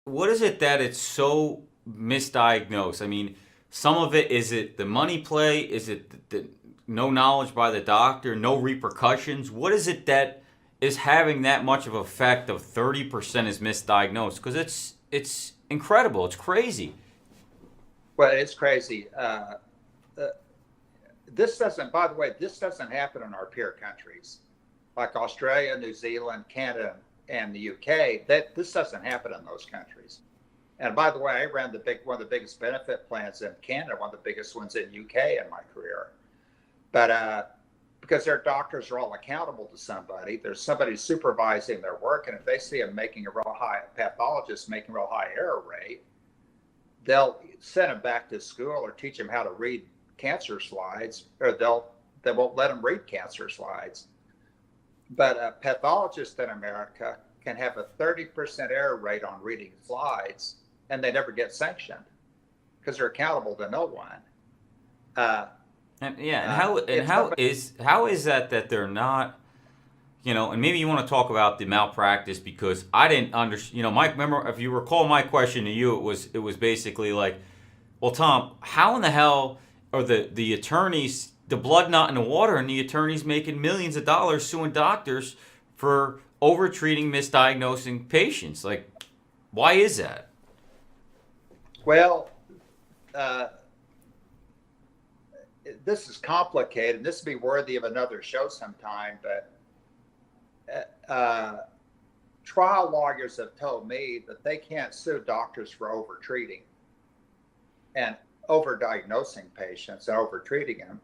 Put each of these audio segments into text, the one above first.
what is it that it's so misdiagnosed? I mean, some of it, is it the money play? Is it the no knowledge by the doctor, no repercussions? What is it that is having that much of effect of 30% is misdiagnosed? Because it's incredible. It's crazy. Well, it's crazy. Uh, this doesn't, by the way, this doesn't happen in our peer countries like Australia, New Zealand, Canada, and the UK. That this doesn't happen in those countries. And by the way, I ran one of the biggest benefit plans in Canada, one of the biggest ones in UK in my career. But because their doctors are all accountable to somebody, there's somebody supervising their work, and if they see them making a real high pathologist making a real high error rate, they'll send them back to school or teach them how to read cancer slides, or they won't let them read cancer slides. But a pathologist in America can have a 30% error rate on reading slides, and they never get sanctioned because they're accountable to no one. Uh, And yeah, and it's no, how is that they're not, and maybe you want to talk about the malpractice, because I didn't understand. Mike, remember, if you recall my question to you, it was basically like, well, Tom, how in the hell are the attorneys, the blood not in the water, and the attorneys making millions of dollars suing doctors for overtreating, misdiagnosing patients? Like, why is that? well, uh, this is complicated. This would be worthy of another show sometime, but uh, trial lawyers have told me that they can't sue doctors for overtreating and overdiagnosing patients and overtreating them.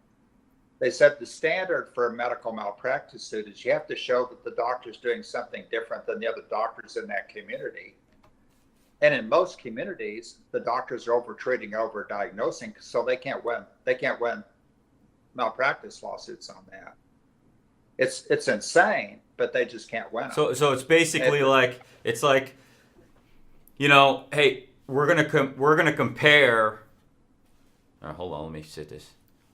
They said the standard for a medical malpractice suit is you have to show that the doctor's doing something different than the other doctors in that community. And in most communities, the doctors are overtreating, overdiagnosing, so they can't win. They can't win malpractice lawsuits on that. It's insane, but they just can't win them. So it's basically like, it's like, hey, we're gonna compare. Hold on, let me sit this.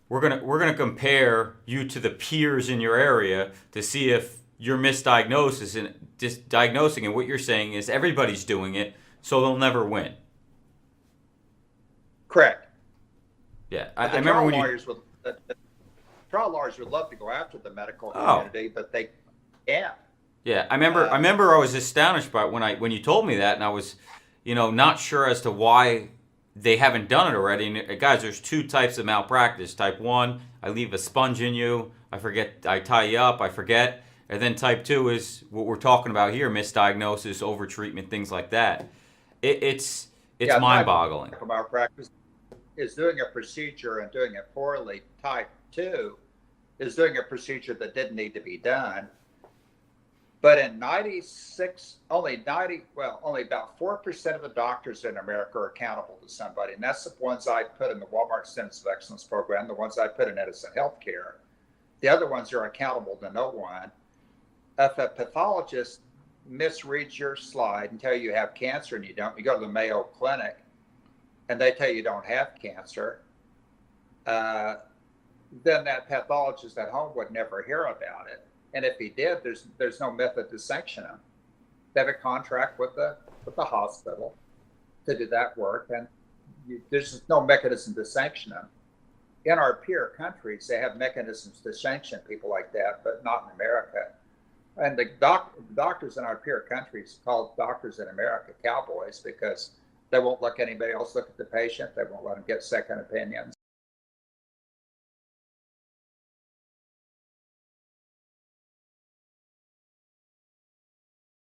We're gonna compare you to the peers in your area to see if you're misdiagnosis and just diagnosing. And what you're saying is everybody's doing it, so they'll never win. Correct. Yeah, I, But I remember when you. the trial lawyers would love to go after the medical Oh, community, but they can't. yeah, I remember. I Uh, remember I was astonished by it when you told me that, and I was, not sure as to why they haven't done it already. And guys, there's two types of malpractice. Type one, I leave a sponge in you. I forget. I tie you up. I forget. And then type two is what we're talking about here: misdiagnosis, overtreatment, things like that. It's yeah, mind-boggling. medical malpractice is doing a procedure and doing it poorly. Type 2 is doing a procedure that didn't need to be done. But in 96, only about 4% of the doctors in America are accountable to somebody. And that's the ones I put in the Walmart Centers of Excellence program, the ones I put in Edison Healthcare. The other ones are accountable to no one. If a pathologist misreads your slide and tell you have cancer and you don't, you go to the Mayo Clinic and they tell you don't have cancer, uh, then that pathologist at home would never hear about it. And if he did, there's no method to sanction him. They have a contract with the hospital to do that work, and there's just no mechanism to sanction them. In our peer countries, they have mechanisms to sanction people like that, but not in America. And the doctors in our peer countries call doctors in America cowboys because they won't let anybody else look at the patient. They won't let them get second opinions.